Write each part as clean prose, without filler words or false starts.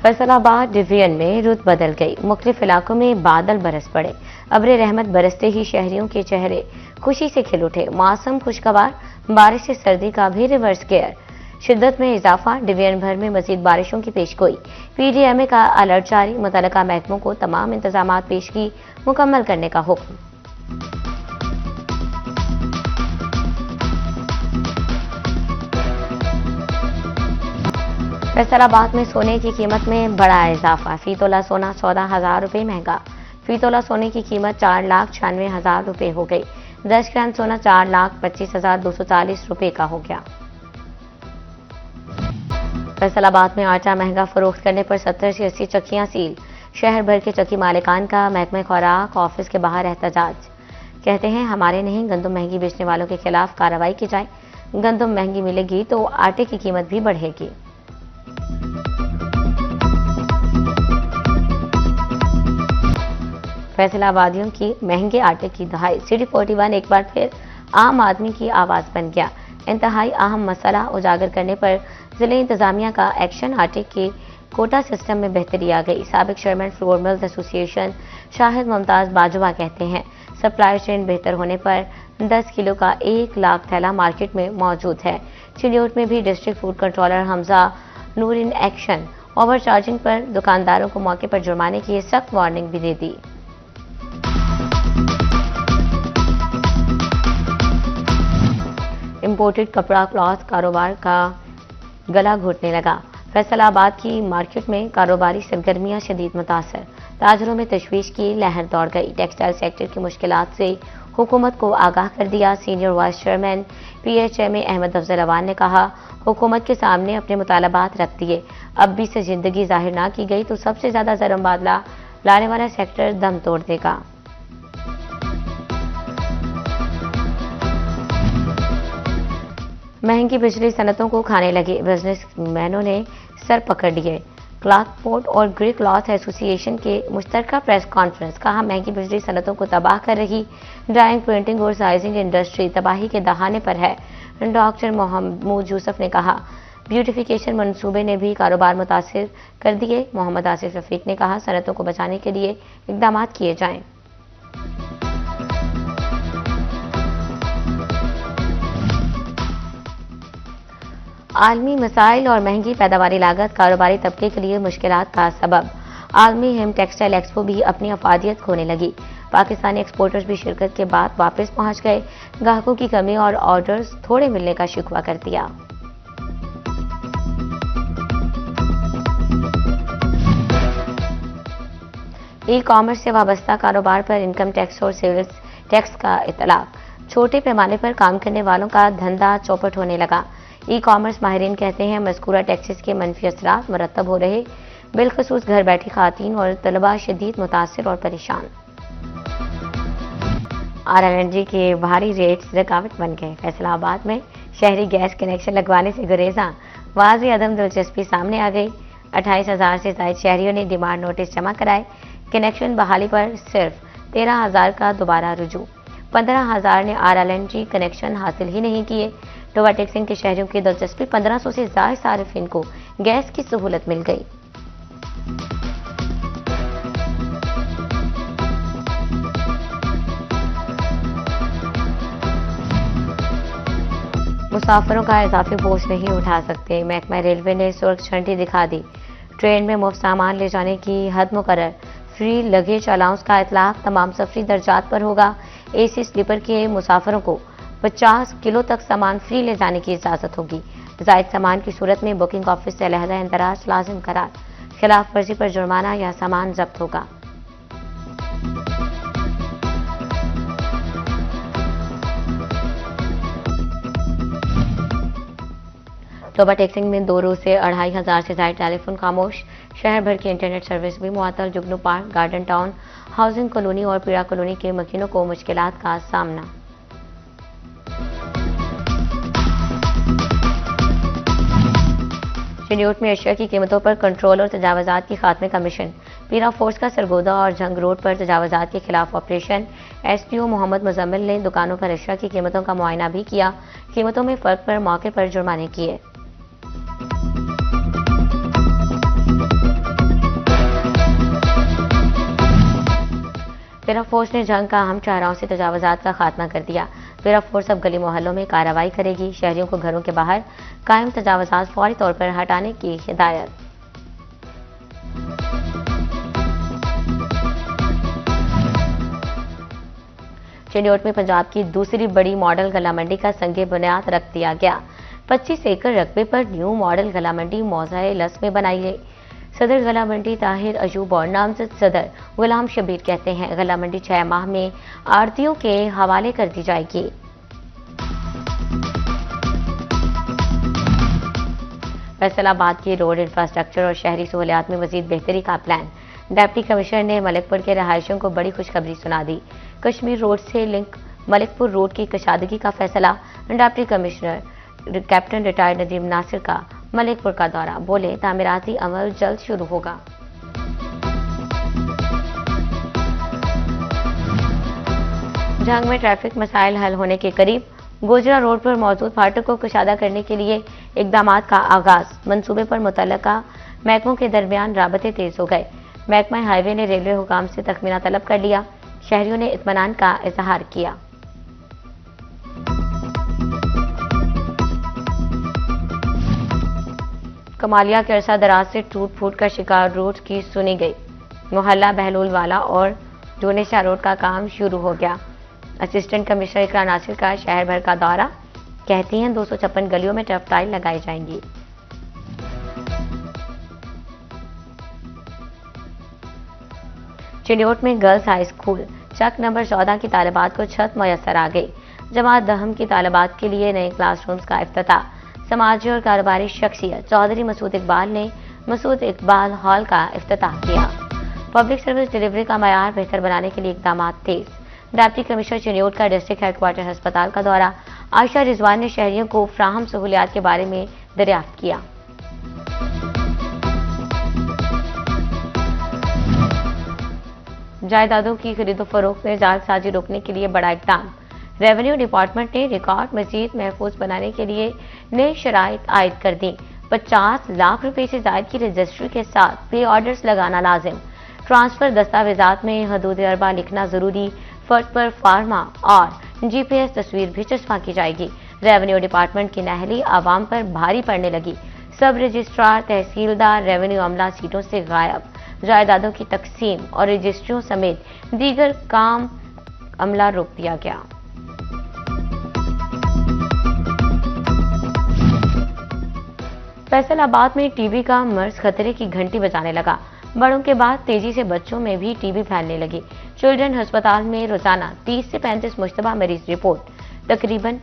Faisalabad division में रुत बदल गई। मुख्तलिफ इलाकों में बादल बरस पड़े। अब्रे रहमत बरसते ही शहरियों के चेहरे खुशी से खिल उठे। मौसम खुशगवार, बारिश से सर्दी का भी रिवर्स गियर। शिद्दत में इजाफा, डिवीजन भर में मजीद बारिशों की पेशगोई। पीडीएमए का अलर्ट जारी, मुतल्लिका महकमों को तमाम इंतजाम पेशगी मुकम्मल करने का हुक्म। फैसलाबाद में सोने की कीमत में बड़ा इजाफा। फी तोला सोना 14,000 रुपये महंगा। फी तोला सोने की कीमत 4,96,000 रुपये हो गई। 10 ग्राम सोना 4,25,240 रुपये का हो गया। फैसलाबाद में आटा महंगा फरोख्त करने पर 70 से 80 चक्कियां सील। शहर भर के चक्की मालिकान का महकमे खुराक ऑफिस के बाहर एहतजाज। कहते हैं हमारे नहीं, गंदम महंगी बेचने वालों के खिलाफ कार्रवाई की जाए। गंदम महंगी मिलेगी तो आटे की कीमत भी बढ़ेगी। फैसलाबादियों की महंगे आटे की दहाई। सिटी 41 एक बार फिर आम आदमी की आवाज बन गया। इंतहाई अहम मसला उजागर करने पर जिले इंतजामिया का एक्शन। आटे के कोटा सिस्टम में बेहतरी आ गई। साबिक chairman flour mills association Shahid Mumtaz Bajwa कहते हैं सप्लाई चेन बेहतर होने पर 10 किलो का 1 लाख थैला मार्केट में मौजूद है। चिलियोट में भी district food controller Hamza Noor in action. Over charging पर दुकानदारों को मौके पर जुर्माने की सख्त वार्निंग भी दे दी। इंपोर्टेड कपड़ा क्लॉथ कारोबार का गला घोटने लगा। फैसलाबाद की मार्केट में कारोबारी सरगर्मियां शदीद मुतासर। ताजरों में तशवीश की लहर दौड़ गई। टेक्सटाइल सेक्टर की मुश्किलात से हुकूमत को आगाह कर दिया। Senior vice chairman PHMA Ahmad Afzal Awan ने कहा हुकूमत के सामने अपने मुतालबात रख दिए। अब भी से जिंदगी जाहिर ना की गई तो सबसे ज्यादा जरम बादला लाने वाला सेक्टर दम तोड़ देगा। महंगी बिजली सनतों को खाने लगे। बिजनेसमैनों ने सर पकड़ लिए। क्लॉथ पोर्ट और ग्रे क्लॉथ एसोसिएशन के मुश्तरका प्रेस कॉन्फ्रेंस। कहा महंगी बिजली सनतों को तबाह कर रही ड्राइंग, प्रिंटिंग और साइजिंग इंडस्ट्री तबाही के दहाने पर है। डॉक्टर मोहम्मद यूसुफ ने कहा ब्यूटिफिकेशन मंसूबे ने भी कारोबार मुतासिर कर दिए। मोहम्मद आसिफ रफीक ने कहा सनतों को बचाने के लिए इकदाम किए जाएं। आलमी मसाइल और महंगी पैदावारी लागत कारोबारी तबके के लिए मुश्किलात का सबब। आलमी हिम टेक्सटाइल एक्सपो भी अपनी अफादियत खोने लगी। पाकिस्तानी एक्सपोर्टर्स भी शिरकत के बाद वापस पहुंच गए। ग्राहकों की कमी और ऑर्डर्स थोड़े मिलने का शिकवा कर दिया। ई कॉमर्स से वाबस्ता कारोबार पर इनकम टैक्स और सेल्स टैक्स का इतलाक। छोटे पैमाने पर काम करने वालों का धंधा चौपट होने लगा। ई कॉमर्स माहिरीन कहते हैं मज़कूरा टैक्सेस के मनफी असरात मरतब हो रहे। बिलखसूस घर बैठी खातीन और तलबा शदीद मुतासिर और परेशान। RLNG के भारी रेट्स रुकावट बन गए। फैसलाबाद में शहरी गैस कनेक्शन लगवाने से गुरेजा। वाज़ी अदम दिलचस्पी सामने आ गई। 28,000 से ज्यादा शहरियों ने डिमांड नोटिस जमा कराए। कनेक्शन बहाली पर सिर्फ 13,000 का दोबारा रुजू। 15,000 ने RLNG कनेक्शन हासिल ही नहीं किए। टोबा टेक्सिंग के शहरियों की दिलचस्पी 1500 से ज्यादा सारिफिन को गैस की सहूलत मिल गई। मुसाफिरों का इजाफी बोझ नहीं उठा सकते। महकमा रेलवे ने सुर्ख झंडी दिखा दी। ट्रेन में मुफ्त सामान ले जाने की हद मुकर्रर। फ्री लगेज अलाउंस का इतलाक तमाम सफरी दर्जात पर होगा। AC स्लीपर के मुसाफिरों को 50 किलो तक सामान फ्री ले जाने की इजाजत होगी। जायद सामान की सूरत में बुकिंग ऑफिस से अलहदा इंदराज लाजिम करार। खिलाफ वर्जी पर जुर्माना या सामान जब्त होगा। टोबा टेक्सिंग में 2 रोज से 2,500 से ज्यादा टेलीफोन खामोश। शहर भर की इंटरनेट सर्विस भी मुअत्तल। जुगनू park, garden town, housing colony और पीड़ा कॉलोनी के मकीनों को मुश्किलात का सामना। चिलियोट में अशिया की कीमतों पर कंट्रोल और तजावजात की खात्मे का मिशन। पीरा फोर्स का सरगोदा और जंग रोड पर तजावजात के खिलाफ ऑपरेशन। SPO मोहम्मद मुजम्मिल ने दुकानों पर अशिया की कीमतों का मुआयना भी किया। कीमतों में फर्क पर मौके पर जुर्माने किए। सिरफ फोर्स ने जंग का अहम चेहराओं से तजावुजात का खात्मा कर दिया। सिरफ फोर्स अब गली मोहल्लों में कार्रवाई करेगी। शहरियों को घरों के बाहर कायम तजावुजात फौरी तौर पर हटाने की हिदायत। चिन्योट में पंजाब की दूसरी बड़ी मॉडल गला मंडी का संगे बुनियाद रख दिया गया। 25 एकड़ रकबे पर न्यू मॉडल गला मंडी मौज़ा-ए लस में बनाई गई। सदर गला मंडी ताहिर अयूब और नामजद सदर गुलाम शबीर कहते हैं, गला मंडी 6 माह में आड़तियों के हवाले कर दी जाएगी। फैसलाबाद के रोड इंफ्रास्ट्रक्चर और शहरी सहूलियात में मजीद बेहतरी का प्लान। डिप्टी कमिश्नर ने मलिकपुर के रहायशियों को बड़ी खुशखबरी सुना दी। कश्मीर रोड से लिंक मलिकपुर रोड की कशादगी का फैसला। Deputy commissioner captain retired Nadeem Nasir का मलिकपुर का दौरा, बोले तामीराती अमल जल्द शुरू होगा। जंग में ट्रैफिक मसाइल हल होने के करीब। गोजरा रोड पर मौजूद फाटक को कुशादा करने के लिए इकदामात का आगाज। मंसूबे पर मुतल्लका महकमों के दरमियान राबते तेज हो गए। महकमा हाईवे ने रेलवे हुकाम से तखमीना तलब कर लिया। शहरियों ने इत्मीनान का इजहार किया। कमालिया के अरसा दराज से टूट फूट का शिकार रोड की सुनी गई। मोहल्ला बहलोल वाला और जोनेशाह रोड का काम शुरू हो गया। असिस्टेंट कमिश्नर इकरा नासिर का शहर भर का दौरा, कहती हैं 256 गलियों में टफ टाइल लगाई जाएंगी। चिन्योट में गर्ल्स हाई स्कूल चक नंबर 14 की तालिबात को छत मयसर आ गई। जमात दहम की तालिबात के लिए नए क्लासरूम्स का इफ्तिताह। समाजी और कारोबारी शख्सियत चौधरी मसूद इकबाल ने मसूद इकबाल हॉल का इफ्तिताह किया। पब्लिक सर्विस डिलीवरी का मयार बेहतर बनाने के लिए इकदाम तेज। डिप्टी कमिश्नर चिन्योट का डिस्ट्रिक्ट हेडक्वार्टर अस्पताल का दौरा। आयशा रिजवान ने शहरियों को फ्राहम सहूलियात के बारे में दरियाफ्त किया। जायदादों की खरीदो फरोख्त में जालसाजी रोकने के लिए बड़ा इक़दाम। रेवेन्यू डिपार्टमेंट ने रिकॉर्ड मजीद महफूज बनाने के लिए नई शराइत आयद कर दी। 50 लाख रुपए से जायद की रजिस्ट्री के साथ पे ऑर्डर्स लगाना लाजिम। ट्रांसफर दस्तावेजात में हदूद अरबा लिखना जरूरी। फर्ज पर फार्मा और GPS तस्वीर भी चस्पा की जाएगी। रेवेन्यू डिपार्टमेंट की नहली आवाम पर भारी पड़ने लगी। सब रजिस्ट्रार, तहसीलदार, रेवेन्यू अमला सीटों से गायब। जायदादों की तकसीम और रजिस्ट्रियों समेत दीगर काम अमला रोक दिया गया। फैसलाबाद में टीबी का मर्ज खतरे की घंटी बजाने लगा। बड़ों के बाद तेजी से बच्चों में भी टीबी फैलने लगी। चिल्ड्रन अस्पताल में रोजाना 30 से 35 मुश्तबा मरीज रिपोर्ट। तकरीबन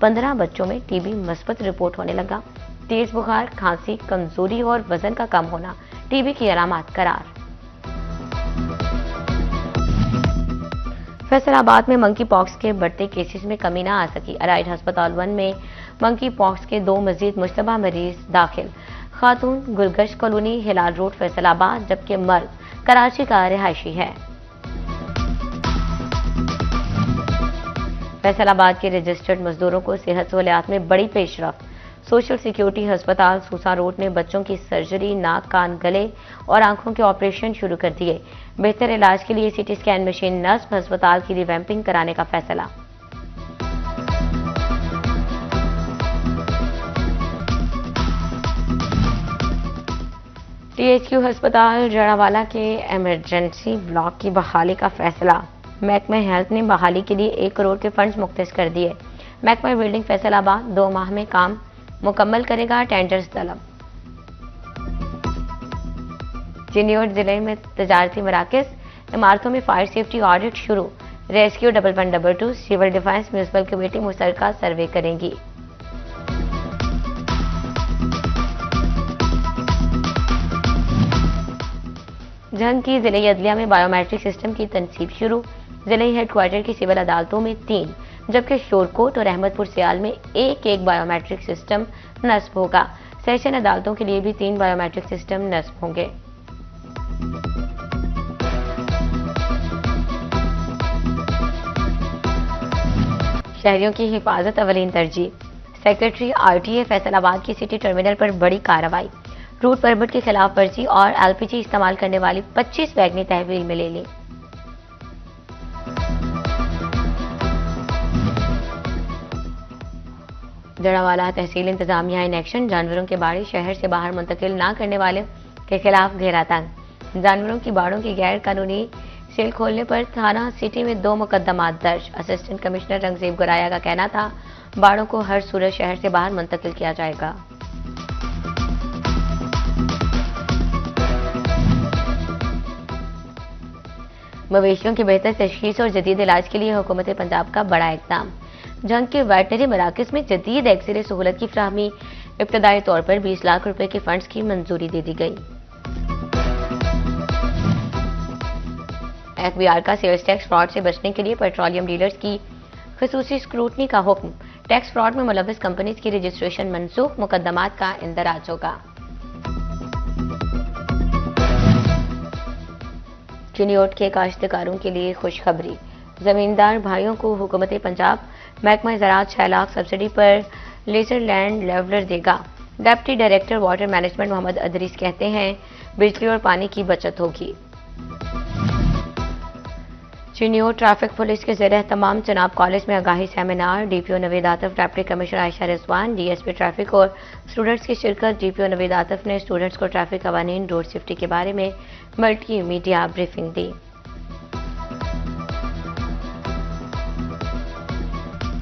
15 बच्चों में टीबी मस्बत रिपोर्ट होने लगा। तेज बुखार, खांसी, कमजोरी और वजन का कम होना टीबी की अलामत करार। फैसलाबाद में मंकी पॉक्स के बढ़ते केसेस में कमी न आ सकी। अलाइड अस्पताल 1 में मंकी पॉक्स के 2 मजीद मुश्तबा मरीज दाखिल। खातून गुलगश कॉलोनी, हिलाल रोड, फैसलाबाद, जबकि मर्द कराची का रिहायशी है। फैसलाबाद के रजिस्टर्ड मजदूरों को सेहत सहूलियात में बड़ी पेशरफ्त। सोशल सिक्योरिटी अस्पताल सूसा रोड ने बच्चों की सर्जरी, नाक, कान, गले और आंखों के ऑपरेशन शुरू कर दिए। बेहतर इलाज के लिए CT स्कैन मशीन नस्ब अस्पताल की रिवैम्पिंग कराने का फैसला। THQ अस्पताल जड़ावाला के इमरजेंसी ब्लॉक की बहाली का फैसला। महकमा हेल्थ ने बहाली के लिए 1 करोड़ के फंड्स मुख्तस कर दिए। महकमा बिल्डिंग फैसलाबाद 2 माह में काम मुकम्मल करेगा। टेंडर्स तलब। चिन्योट जिले में तजारती मराकज, इमारतों में फायर सेफ्टी ऑडिट शुरू। Rescue 1122, civil defence, municipal committee मुश्तरका सर्वे करेंगी। जंग की जिले अदलिया में बायोमेट्रिक सिस्टम की तनसीब शुरू। जिले हेडक्वार्टर की सिविल अदालतों में 3, जबकि शोरकोट और अहमदपुर सियाल में एक बायोमेट्रिक सिस्टम नस्ब होगा। सेशन अदालतों के लिए भी 3 बायोमेट्रिक सिस्टम नस्ब होंगे। शहरियों की हिफाजत अवलीन तरजीह। सेक्रेटरी RTA फैसलाबाद की सिटी टर्मिनल पर बड़ी कार्रवाई। रूट परमिट के खिलाफ वर्जी और LPG इस्तेमाल करने वाली 25 वैगनें तहवील में ले ली। जड़ावाला तहसील इंतजामिया इन एक्शन, जानवरों के बाड़े शहर से बाहर मुंतकिल न करने वाले के खिलाफ घेरा तंग। जानवरों की बाड़ों की गैर कानूनी सेल खोलने पर थाना सिटी में 2 मुकदमात दर्ज। असिस्टेंट कमिश्नर रंगजेब गुराया का कहना था, बाड़ों को हर सूरत शहर से बाहर मुंतकिल किया जाएगा। मवेशियों की बेहतर तशखीस और जदीद इलाज के लिए हुकूमत पंजाब का बड़ा इक़दाम। जंग के वेटनरी मराकज़ में जदीद एक्सरे सहूलत की फ्राहमी, इब्तदाई तौर पर 20 लाख रुपए के फंड्स की मंजूरी दे दी गई। FBI का सेल्स टैक्स फ्रॉड से बचने के लिए पेट्रोलियम डीलर्स की खसूसी स्क्रूटनी का हुक्म। टैक्स फ्रॉड में मुलव्वस कंपनीज की रजिस्ट्रेशन मनसूख, मुकदमात का इंदराज होगा। चिनियोट के काश्तकारों के लिए खुशखबरी। जमींदार भाइयों को हुकूमत पंजाब महकमा ज़राअत 6 लाख सब्सिडी पर लेजर लैंड लेवलर देगा। Deputy director water management Mohammad Idrees कहते हैं, बिजली और पानी की बचत होगी। चिनियोट ट्रैफिक पुलिस के ज़रिए तमाम चनाब कॉलेज में आगाही seminar. DPO Naveed Atif, deputy commissioner Ayesha Rizwan, DSP traffic और स्टूडेंट्स की शिरकत। DPO नवीद आतिफ ने स्टूडेंट्स को ट्रैफिक कवानीन, रोड सेफ्टी के बारे में मल्टी मीडिया ब्रीफिंग दी।